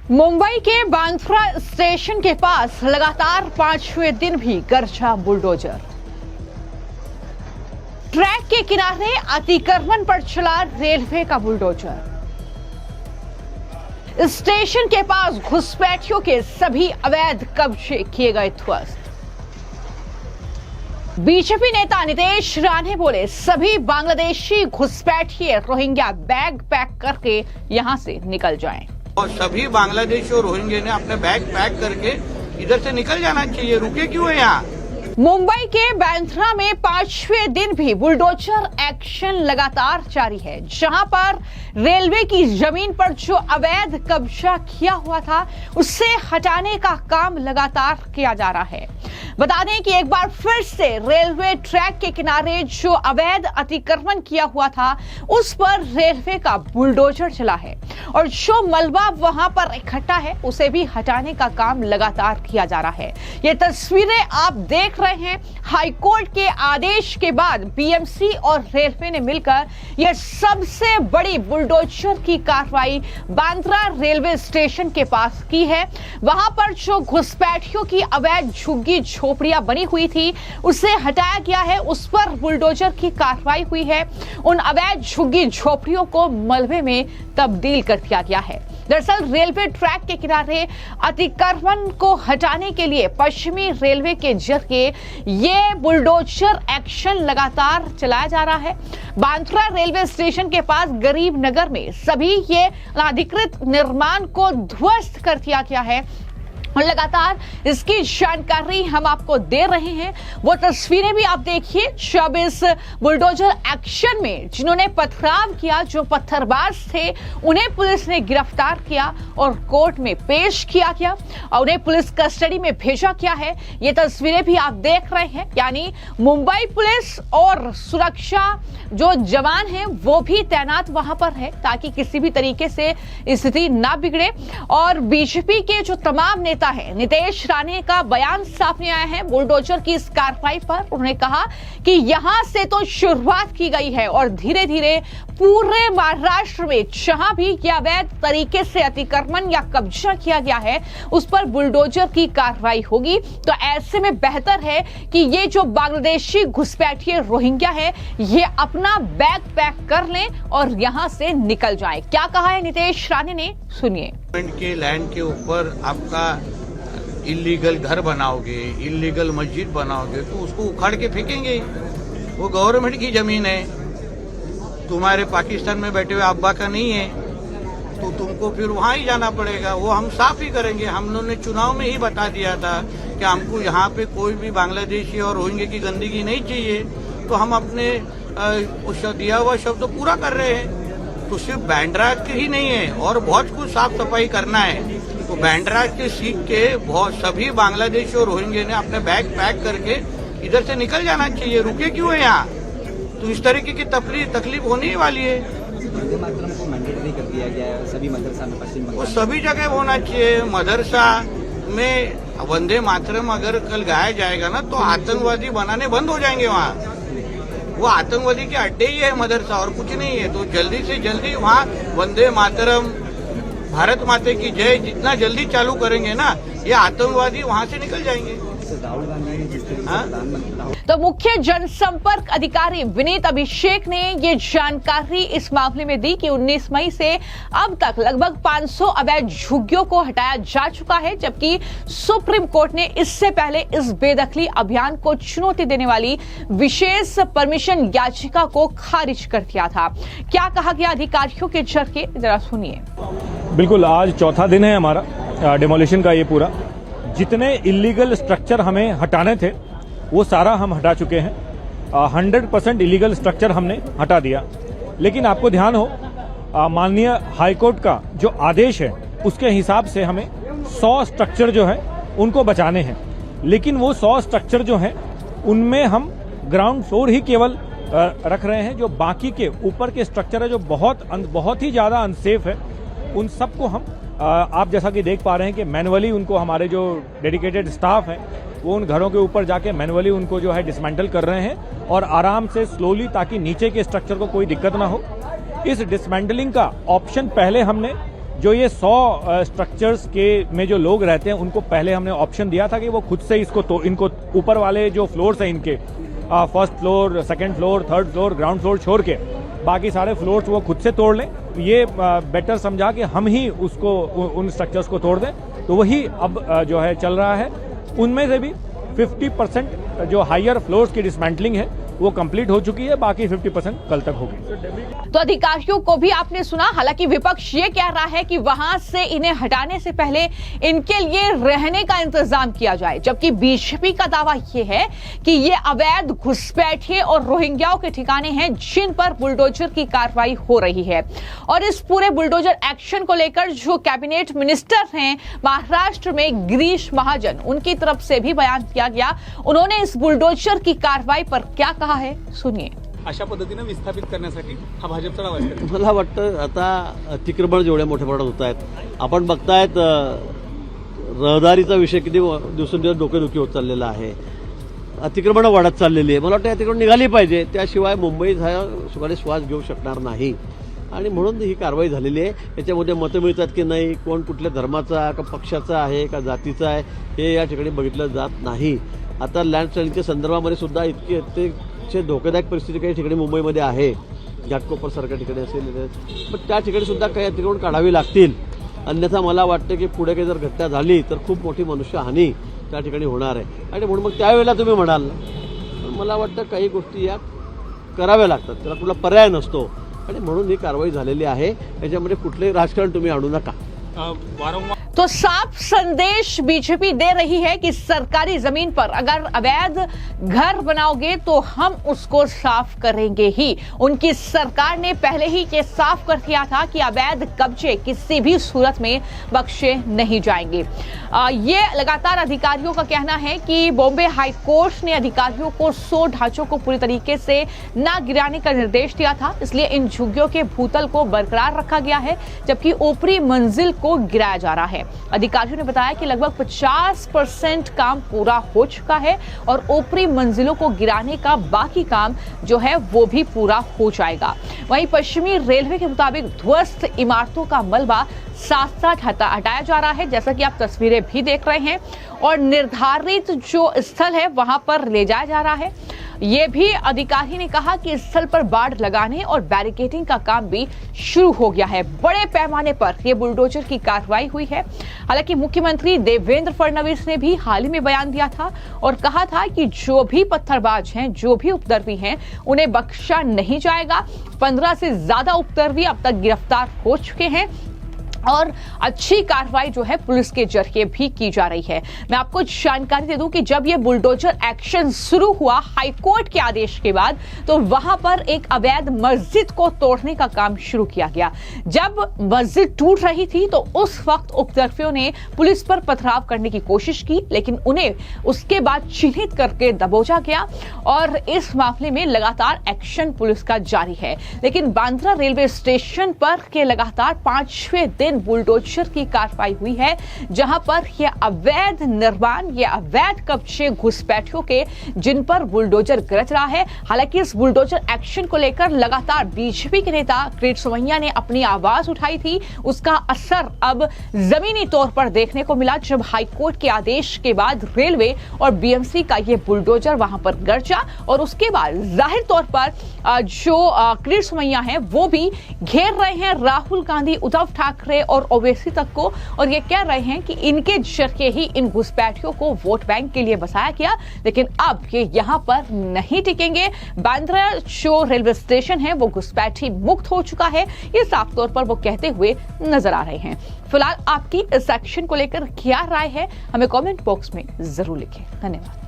मुंबई के बांद्रा स्टेशन के पास लगातार 5वें दिन भी गरजा बुलडोजर। ट्रैक के किनारे अतिक्रमण पर चला रेलवे का बुलडोजर। स्टेशन के पास घुसपैठियों के सभी अवैध कब्जे किए गए ध्वस्त। बीजेपी नेता नितेश राणे बोले, सभी बांग्लादेशी घुसपैठिए रोहिंग्या बैग पैक करके यहां से निकल जाएं। और सभी बांग्लादेशी और रोहिंग्या ने अपने बैग पैक करके इधर से निकल जाना चाहिए। रुके क्यों है यहाँ? मुंबई के बांद्रा में 5वें दिन भी बुलडोजर एक्शन लगातार जारी है, जहां पर रेलवे की जमीन पर जो अवैध कब्जा किया हुआ था उससे हटाने का काम लगातार किया जा रहा है। बता दें कि एक बार फिर से रेलवे ट्रैक के किनारे जो अवैध अतिक्रमण किया हुआ था उस पर रेलवे का बुलडोजर चला है और जो मलबा वहां पर इकट्ठा है उसे भी हटाने का काम लगातार किया जा रहा है। ये तस्वीरें आप देख रहे हैं। हाईकोर्ट के आदेश के बाद बीएमसी और रेलवे ने मिलकर यह सबसे बड़ी बुलडोजर की कार्रवाई बांद्रा रेलवे स्टेशन के पास की है। वहां पर जो घुसपैठियों की अवैध झुग्गी झोपड़ियां बनी हुई थी उसे हटाया गया है, उस पर बुलडोजर की कार्रवाई हुई है। उन अवैध झुग्गी झोपड़ियों को मलबे में तब्दील कर दिया गया है। दरअसल रेलवे ट्रैक के किनारे अतिक्रमण को हटाने के लिए पश्चिमी रेलवे के जरिए ये बुलडोजर एक्शन लगातार चलाया जा रहा है। बांद्रा रेलवे स्टेशन के पास गरीब नगर में सभी ये अनाधिकृत निर्माण को ध्वस्त कर दिया गया है और लगातार इसकी जानकारी हम आपको दे रहे हैं। वो तस्वीरें भी आप देखिए जब इस बुलडोजर एक्शन में जिन्होंने पथराव किया, जो पत्थरबाज थे, उन्हें पुलिस ने गिरफ्तार किया और कोर्ट में पेश किया गया और उन्हें पुलिस कस्टडी में भेजा गया है। ये तस्वीरें भी आप देख रहे हैं, यानी मुंबई पुलिस और सुरक्षा जो जवान हैं वो भी तैनात वहां पर है ताकि किसी भी तरीके से स्थिति ना बिगड़े। और बीजेपी के जो तमाम नेता है, नितेश राणे का बयान सामने आया है बुलडोजर की इस कार्रवाई पर। उन्होंने कहा कि यहां से तो शुरुआत की गई है और धीरे धीरे पूरे महाराष्ट्र में जहां भी अवैध तरीके से अतिक्रमण या कब्जा किया गया है उस पर बुलडोजर की कार्रवाई होगी। तो ऐसे में बेहतर है कि ये जो बांग्लादेशी घुसपैठिए रोहिंग्या है ये अपना बैग पैक कर लें और यहां से निकल जाएं। क्या कहा है नितेश राणे ने, सुनिए। के लैंड के ऊपर आपका इलीगल घर बनाओगे, इलीगल मस्जिद बनाओगे तो उसको उखाड़ के फेंकेंगे। वो गवर्नमेंट की जमीन है, तुम्हारे पाकिस्तान में बैठे हुए अब्बा का नहीं है, तो तुमको फिर वहां ही जाना पड़ेगा। वो हम साफ ही करेंगे। हम लोगों ने चुनाव में ही बता दिया था कि हमको यहाँ पे कोई भी बांग्लादेशी और रोहिंग्या की गंदगी नहीं चाहिए, तो हम अपने दिया हुआ शब्द तो पूरा कर रहे हैं। तो सिर्फ बांद्रा ही नहीं है और बहुत कुछ साफ सफाई करना है। तो बांद्रा के सीख के बहुत सभी बांग्लादेशी और रोहिंग्या ने अपने बैग पैक करके इधर से निकल जाना चाहिए। रुके क्यों है यहाँ? तो इस तरीके की तकलीफ होने ही वाली है। वंदे मातरम को मैंडेटरी कर दिया गया है सभी मदरसा में, पश्चिम बंगाल वो सभी जगह होना चाहिए। मदरसा में वंदे मातरम अगर कल गाया जाएगा ना तो आतंकवादी बनाने बंद हो जाएंगे वहाँ। वो आतंकवादी के अड्डे ही है मदरसा और कुछ नहीं है। तो जल्दी से जल्दी वहाँ वंदे मातरम, भारत माता की जय जितना जल्दी चालू करेंगे ना ये आतंकवादी वहाँ से निकल जाएंगे। राहुल गांधी ने जिस तरीके तो मुख्य जनसंपर्क अधिकारी विनीत अभिषेक ने ये जानकारी इस मामले में दी कि 19 मई से अब तक लगभग 500 अवैध झुग्गियों को हटाया जा चुका है, जबकि सुप्रीम कोर्ट ने इससे पहले इस बेदखली अभियान को चुनौती देने वाली विशेष परमिशन याचिका को खारिज कर दिया था। क्या कहा गया अधिकारियों के जरिए, जरा सुनिए। बिल्कुल, आज चौथा दिन है हमारा डिमोलिशन का। ये पूरा जितने इलीगल स्ट्रक्चर हमें हटाने थे वो सारा हम हटा चुके हैं। 100% इलीगल स्ट्रक्चर हमने हटा दिया। लेकिन आपको ध्यान हो, माननीय हाईकोर्ट का जो आदेश है उसके हिसाब से हमें 100 स्ट्रक्चर जो है उनको बचाने हैं। लेकिन वो 100 स्ट्रक्चर जो है उनमें हम ग्राउंड फ्लोर ही केवल रख रहे हैं। जो बाकी के ऊपर के स्ट्रक्चर है जो बहुत ही ज्यादा अनसेफ है, उन सबको हम आप जैसा कि देख पा रहे हैं कि मैनुअली उनको हमारे जो डेडिकेटेड स्टाफ है वो उन घरों के ऊपर जाके मैनुअली उनको जो है डिसमेंटल कर रहे हैं और आराम से स्लोली, ताकि नीचे के स्ट्रक्चर को कोई दिक्कत ना हो। इस डिसमेंटलिंग का ऑप्शन पहले हमने जो ये 100 स्ट्रक्चर्स के में जो लोग रहते हैं उनको पहले हमने ऑप्शन दिया था कि वो खुद से इनको ऊपर वाले जो फ्लोर्स हैं इनके first floor, second floor, third floor, ground floor छोड़ के बाकी सारे फ्लोर्स वो खुद से तोड़ लें। ये बेटर समझा कि हम ही उसको उन स्ट्रक्चर्स को तोड़ दें, तो वही अब जो है चल रहा है। उनमें से भी 50% जो हायर फ्लोर्स की डिसमेंटलिंग है वो कंप्लीट हो चुकी है, बाकी 50% कल तक होगी। तो अधिकारियों को भी आपने सुना, हालांकि विपक्ष ये कह रहा है कि वहां से इन्हें हटाने से पहले इनके लिए रहने का इंतजाम किया जाए, जबकि बीजेपी का दावा ये है कि ये अवैध घुसपैठिए और रोहिंग्याओं के ठिकाने हैं जिन पर बुलडोजर की कार्रवाई हो रही है। और इस पूरे बुलडोजर एक्शन को लेकर जो कैबिनेट मिनिस्टर हैं महाराष्ट्र में गिरीश महाजन, उनकी तरफ से भी बयान दिया गया। उन्होंने इस बुलडोजर की कार्रवाई पर क्या कहा है, सुनिए। अशा पद्धतीने विस्थापित करण्यासाठी हा भाजपचा डाव आहे। मला वाटतं आता अतिक्रमण जेवढ्या मोठ्या प्रमाणात होत आहेत, आपण बघतायत रहदारीचा विषय किती दिवसेंदिवस डोकेदुखी होत चाललेला आहे, अतिक्रमणं वाढत चाललेली आहे। मला वाटतं अतिक्रमण निघाली पाहिजे, त्याशिवाय मुंबईत हा सुखाने श्वास घेऊ शकणार नाही आणि म्हणून ही कारवाई झालेली आहे। याच्यामध्ये मतं मिळतात की नाही, कोण कुठल्या धर्माचा का पक्षाचा आहे का जातीचा आहे हे या ठिकाणी बघितलं जात नाही। आता लँडस्लाइडिंगच्या संदर्भामध्ये सुद्धा इतकी अतिशय धोकादायक परिस्थिती काही ठिकाणी मुंबईमध्ये आहे, घाटकोपरसारख्या ठिकाणी असेल, पण त्या ठिकाणी सुद्धा काही अतिक्रमण काढावी लागतील, अन्यथा मला वाटतं की पुढे काही जर घटना झाली तर खूप मोठी मनुष्यहानी त्या ठिकाणी होणार आहे। आणि म्हणून मग त्यावेळेला तुम्ही म्हणाल, मला वाटतं काही गोष्टी या कराव्या लागतात, त्याला कुठला पर्याय नसतो आणि म्हणून ही कारवाई झालेली आहे। याच्यामध्ये कुठलेही राजकारण तुम्ही आणू नका। वारंवार तो साफ संदेश बीजेपी दे रही है कि सरकारी जमीन पर अगर अवैध घर बनाओगे तो हम उसको साफ करेंगे ही। उनकी सरकार ने पहले ही ये साफ कर दिया था कि अवैध कब्जे किसी भी सूरत में बख्शे नहीं जाएंगे। ये लगातार अधिकारियों का कहना है कि बॉम्बे हाई कोर्ट ने अधिकारियों को 100 ढांचों को पूरी तरीके से न गिराने का निर्देश दिया था, इसलिए इन झुग्गियों के भूतल को बरकरार रखा गया है, जबकि ऊपरी मंजिल को गिराया जा रहा है। अधिकारियों ने बताया कि लगभग 50% काम पूरा हो चुका है और ऊपरी मंजिलों को गिराने का बाकी काम जो है वो भी पूरा हो जाएगा। वहीं पश्चिमी रेलवे के मुताबिक ध्वस्त इमारतों का मलबा साथ साथ हटाया जा रहा है, जैसा कि आप तस्वीरें भी देख रहे हैं, और निर्धारित जो स्थल है वहां पर ले जाया जा रहा है। ये भी अधिकारी ने कहा कि स्थल पर बाड़ लगाने और बैरिकेडिंग का काम भी शुरू हो गया है। बड़े पैमाने पर यह बुलडोजर की कार्रवाई हुई है। हालांकि मुख्यमंत्री देवेंद्र फडणवीस ने भी हाल ही में बयान दिया था और कहा था कि जो भी पत्थरबाज हैं, जो भी उपद्रवी हैं, उन्हें बख्शा नहीं जाएगा। 15 से ज्यादा उपद्रवी अब तक गिरफ्तार हो चुके हैं और अच्छी कार्रवाई जो है पुलिस के जरिए भी की जा रही है। मैं आपको जानकारी दे दूं कि जब ये बुलडोजर एक्शन शुरू हुआ हाईकोर्ट के आदेश के बाद, तो वहां पर एक अवैध मस्जिद को तोड़ने का काम शुरू किया गया। जब मस्जिद टूट रही थी तो उस वक्त उपद्रवियों ने पुलिस पर पथराव करने की कोशिश की, लेकिन उन्हें उसके बाद चिन्हित करके दबोचा गया और इस मामले में लगातार एक्शन पुलिस का जारी है। लेकिन बांद्रा रेलवे स्टेशन पर के लगातार 5वें दिन बुलडोजर की कार्रवाई हुई है, जहां पर यह अवैध निर्माण, यह अवैध कब्जे घुसपैठियों के जिन पर बुलडोजर गरज रहा है। हालांकि इस बुलडोजर एक्शन को लेकर लगातार बीजेपी के नेता किरीट सोमैया ने अपनी आवाज उठाई थी, उसका असर अब जमीनी तौर पर देखने को मिला जब हाईकोर्ट के आदेश के बाद रेलवे और बीएमसी का यह बुलडोजर वहां पर गरजा और उसके बाद जाहिर तौर पर जो किरीट सोमैया है वो भी घेर रहे हैं राहुल गांधी, उद्धव ठाकरे और ओवैसी तक को, और ये कह रहे हैं कि इनके जरिए ही इन घुसपैठियों को वोट बैंक के लिए बसाया गया। लेकिन अब ये यहाँ पर नहीं टिकेंगे। बांद्रा जो रेलवे स्टेशन है वो घुसपैठी मुक्त हो चुका है, ये साफ तौर पर वो कहते हुए नजर आ रहे हैं। फिलहाल आपकी इस एक्शन को लेकर क्या राय है, हमें कमेंट बॉक्स में जरूर लिखें। धन्यवाद।